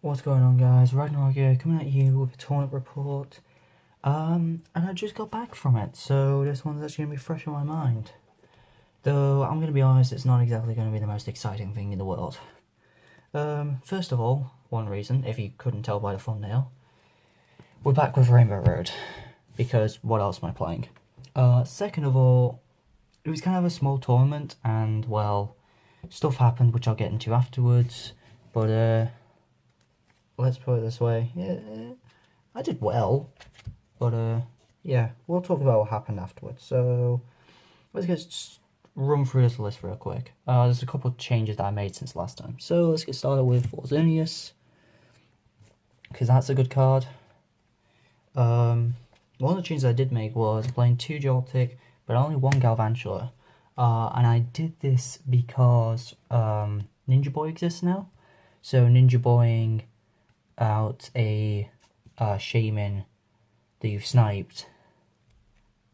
What's going on, guys? Ragnarok here, coming at you with a tournament report. And I just got back from it, so this one's actually going to be fresh in my mind. Though, I'm going to be honest, it's not exactly going to be the most exciting thing in the world. First of all, one reason, if you couldn't tell by the thumbnail, we're back with Rainbow Road, because what else am I playing? Second of all, it was kind of a small tournament, and, well, stuff happened, which I'll get into afterwards, but, let's put it this way, yeah, I did well, but yeah, we'll talk about what happened afterwards. So let's just run through this list real quick. There's a couple of changes that I made since last time. So let's get started with Orzinius, because that's a good card. One of the changes I did make was playing 2 Joltik, but only 1 Galvantula. And I did this because Ninja Boy exists now. So Ninja Boying out a Shaman that you've sniped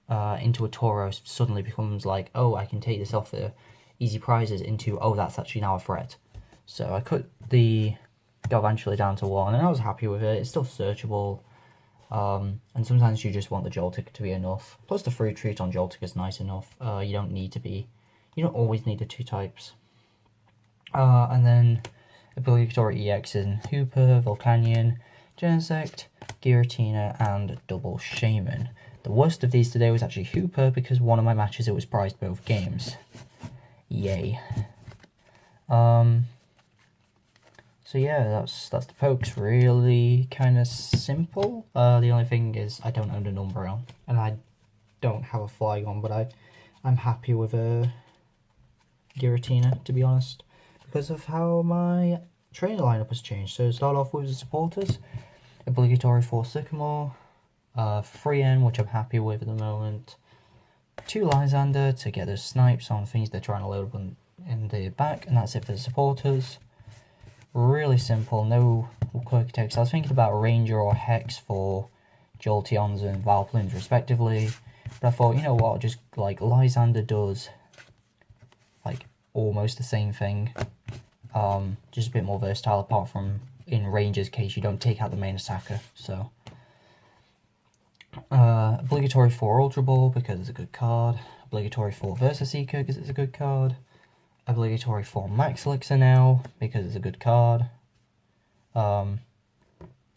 into a Tauros suddenly becomes like, oh, I can take this off the easy prizes, into, oh, that's actually now a threat. So I cut the Galvantula down to 1, and I was happy with it. It's still searchable, and sometimes you just want the Joltik to be enough. Plus the free treat on Joltik is nice enough. You don't always need the 2 types. And then obligatory EX in Hooper, Volcanion, Genesect, Giratina, and Double Shaman. The worst of these today was actually Hooper, because one of my matches it was prized both games. Yay. So yeah, that's the pokes. Really kind of simple. The only thing is I don't own an Umbreon, and I don't have a Flygon, but I'm happy with Giratina, to be honest, because of how my trainer lineup has changed. So start off with the supporters, obligatory 4 Sycamore, 3 N, which I'm happy with at the moment, 2 Lysander to get those snipes on things they're trying to load up in the back, and that's it for the supporters. Really simple, no quirky text. I was thinking about Ranger or Hex for Jolteons and Vileplumes respectively, but I thought, you know what, just like Lysander does like almost the same thing, just a bit more versatile apart from in Ranger's case you don't take out the main attacker. So obligatory 4 Ultra Ball because it's a good card, obligatory 4 Versa Seeker because it's a good card, obligatory 4 Max Elixir now because it's a good card, and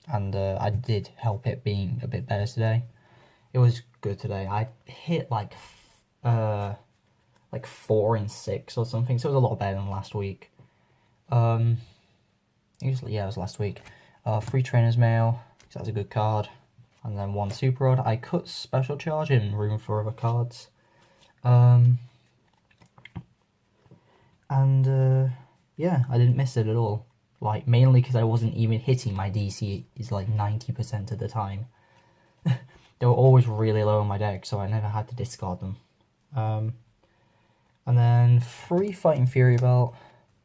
I did help it being a bit better today. It was good today. I hit like 4 and 6 or something, so it was a lot better than last week. It was last week. 3 Trainer's Mail, because that's a good card, and then 1 Super Rod. I cut Special Charge in room for other cards. Yeah, I didn't miss it at all. Like, mainly because I wasn't even hitting my DC is like 90% of the time. They were always really low on my deck, so I never had to discard them. And then 3 Fighting Fury Belt,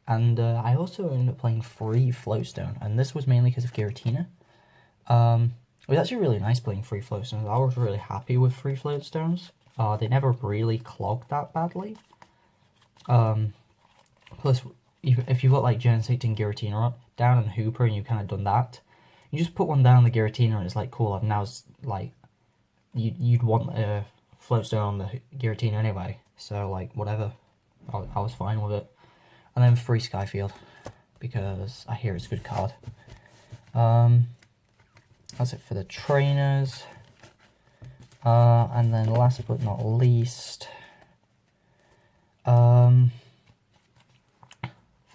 and I also ended up playing 3 Floatstone, and this was mainly because of Giratina. It was actually really nice playing 3 Floatstones. I was really happy with 3 Floatstones. They never really clogged that badly. Plus, if you've got like Genesect and Giratina up, down and Hooper, and you've kind of done that, you just put one down the Giratina, and it's like, cool, I've now, like, you'd want a Floatstone on the Giratina anyway, so, like, whatever, I was fine with it. And then 3 Skyfield, because I hear it's a good card. That's it for the trainers. And then last but not least, for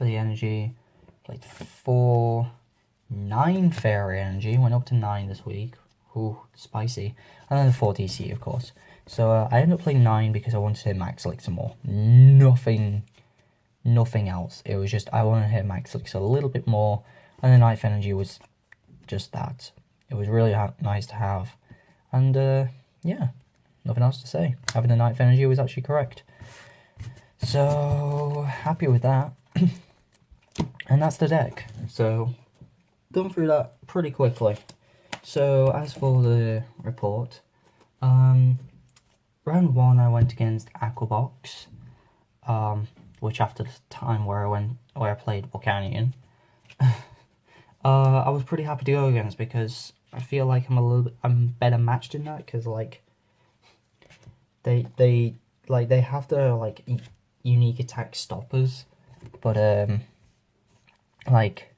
the energy, played 9 Fairy Energy, went up to 9 this week. Ooh, spicy. And then the 4 DC, of course. So I ended up playing 9 because I wanted to hit Max Elixir more. Nothing else. It was just, I wanted to hit Max Elixir a little bit more, and the Ninth Energy was just that. It was really nice to have. And yeah, nothing else to say. Having the Ninth Energy was actually correct. So, happy with that. And that's the deck. So, going through that pretty quickly. So, as for the report, round 1 I went against Aquabox, which after the time where I played Volcanion, I was pretty happy to go against because I feel like I'm better matched in that because like they have their like unique attack stoppers, but like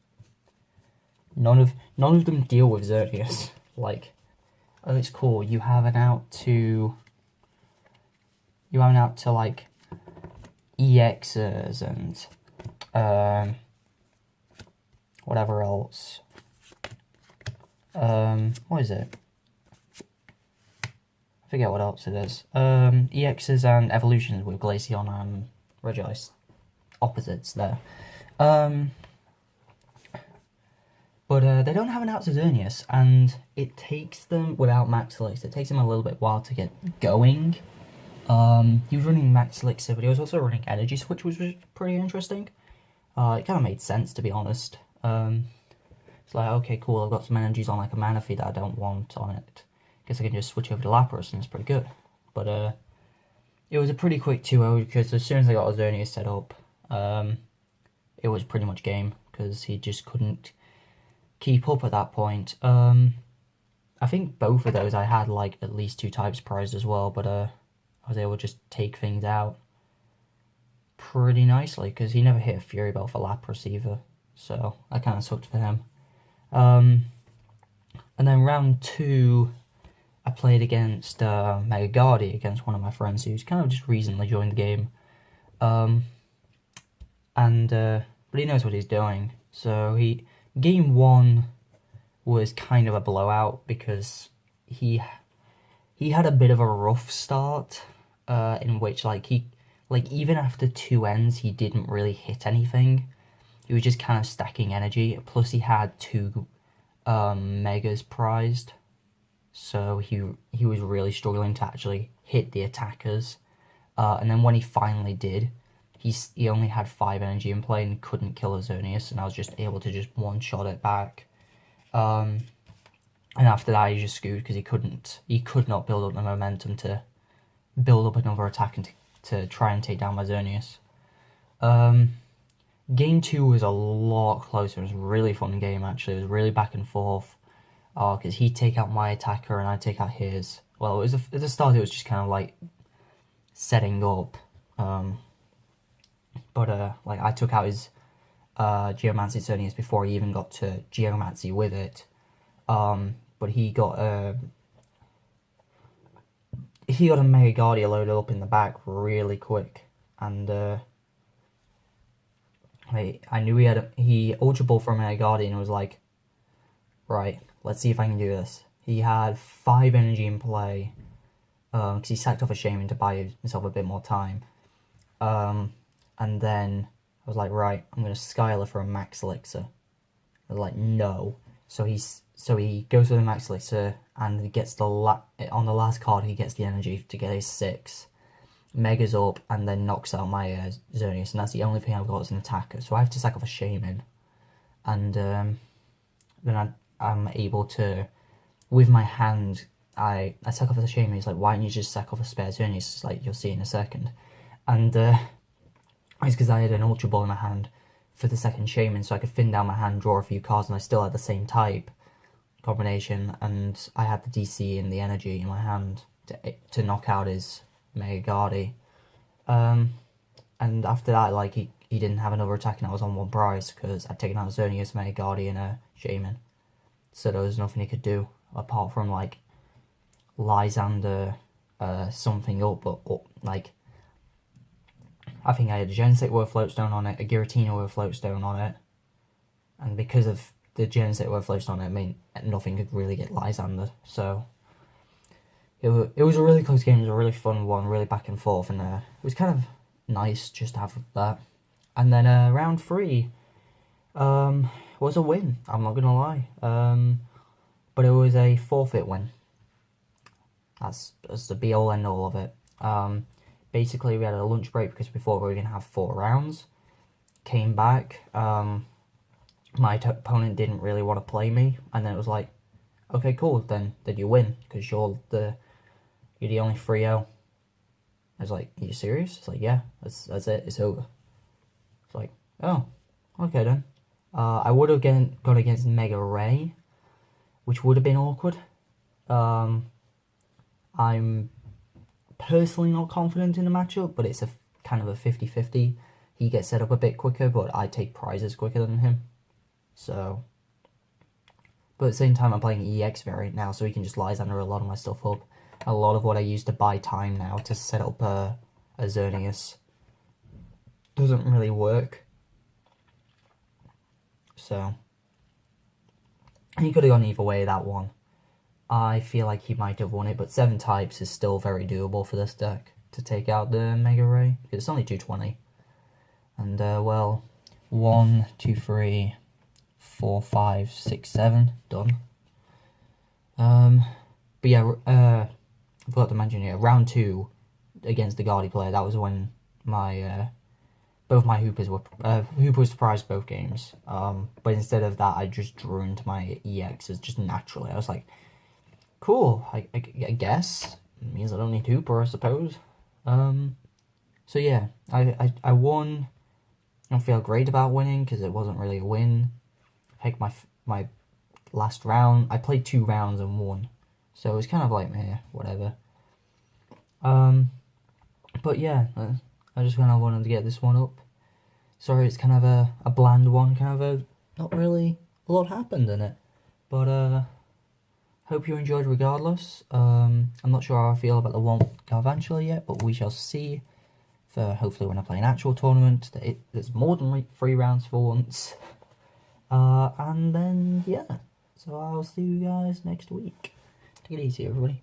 none of them deal with Xerneas. Like, oh, it's cool. You have an out to like EXs and whatever else. What is it? I forget what else it is. EXs and evolutions with Glaceon and Regice. Opposites there. But they don't have an out to Xerneas, and it takes them, without Max Elixir, it takes them a little bit while to get going. He was running Max Elixir, but he was also running Energy Switch, which was pretty interesting. It kind of made sense, to be honest. It's like, okay, cool, I've got some energies on like a Manaphy that I don't want on it. Guess I can just switch over to Lapras and it's pretty good. But it was a pretty quick 2-0 because as soon as I got Xerneas set up, it was pretty much game because he just couldn't keep up at that point. I think both of those I had like at least 2 types prized as well, but I was able to just take things out pretty nicely because he never hit a Fury Belt for Lapras either, so that kind of sucked for him. And then round 2, I played against Mega Guardy, against one of my friends who's kind of just recently joined the game. But he knows what he's doing. So game 1 was kind of a blowout because he had a bit of a rough start, in which like even after 2 ends he didn't really hit anything. He was just kind of stacking energy. Plus he had 2 Megas prized, so he was really struggling to actually hit the attackers. And then when he finally did, he only had 5 energy in play and couldn't kill a Xerneas, and I was just able to just one-shot it back. And after that he just screwed because he could not build up the momentum to build up another attack and to try and take down my Xerneas. Game 2 was a lot closer. It was a really fun game, actually. It was really back and forth. Because he'd take out my attacker and I'd take out his. Well, at the start it was just kind of like setting up. But like I took out his Geomancy Xerneas before he even got to Geomancy with it. But he got a Mega Guardia loaded up in the back really quick, and I knew he Ultra Ball from Mega Guardian and was like, right, let's see if I can do this. He had 5 energy in play, because he sacked off a Shaman to buy himself a bit more time. And then I was like, right, I'm going to Skylar for a Max Elixir. I was like, no. So he goes for the Max Elixir, and he gets on the last card he gets the energy to get his 6. Megas up, and then knocks out my Xerneas, and that's the only thing I've got as an attacker. So I have to sack off a Shaman. And then I'm able to, with my hand, I sack off a Shaman. He's like, why don't you just sack off a spare Xerneas? It's like, you'll see in a second. And it's because I had an Ultra Ball in my hand for the second Shaman, so I could thin down my hand, draw a few cards, and I still had the same type combination, and I had the DC and the energy in my hand to knock out his Mega Guardy. And after that, like, he didn't have another attack, and I was on 1 prize, because I'd taken out Xerneas, Mega Guardy, and a Shaman. So there was nothing he could do, apart from, like, Lysander something up, but like, I think I had a Genesect with a Floatstone on it, a Giratina with a Floatstone on it, and because of the Genesect with a Floatstone on it, I mean, nothing could really get Lysander, so it was a really close game. It was a really fun one, really back and forth, and it was kind of nice just to have that. And then round 3 was a win, I'm not gonna lie, but it was a forfeit win. That's the be-all end-all of it. Basically, we had a lunch break because before we were going to have 4 rounds. Came back, my opponent didn't really want to play me, and then it was like, okay, cool, then you win, because you're the only 3-0. I was like, are you serious? It's like, yeah, that's it, it's over. It's like, oh, okay then. I would have gone against Mega Ray, which would have been awkward. I'm personally not confident in the matchup, but it's a kind of a 50-50. He gets set up a bit quicker, but I take prizes quicker than him. So, but at the same time, I'm playing EX variant now, so he can just Lysander a lot of my stuff up. A lot of what I use to buy time now to set up a Xerneas doesn't really work. So, he could have gone either way, that one. I feel like he might have won it, but 7 types is still very doable for this deck to take out the Mega Ray, because it's only 220. And, well, 1, 2, 3, 4, 5, 6, 7, done. But yeah, I forgot to mention here, round 2 against the Guardy player, that was when my, both my Hoopers surprised both games. But instead of that, I just drew into my EXs just naturally. I was like, cool, I guess. It means I don't need Hooper, I suppose. So yeah, I won. I don't feel great about winning, because it wasn't really a win. I picked my last round. I played 2 rounds and won. So it was kind of like, meh, whatever. But yeah, I just kind of wanted to get this one up. Sorry, it's kind of a bland one, kind of not really a lot happened in it. But, hope you enjoyed regardless. I'm not sure how I feel about the Womp Garvantula yet, but we shall see. For hopefully when I play an actual tournament, there's more than like 3 rounds for once. And then, yeah. So I'll see you guys next week. Take it easy, everybody.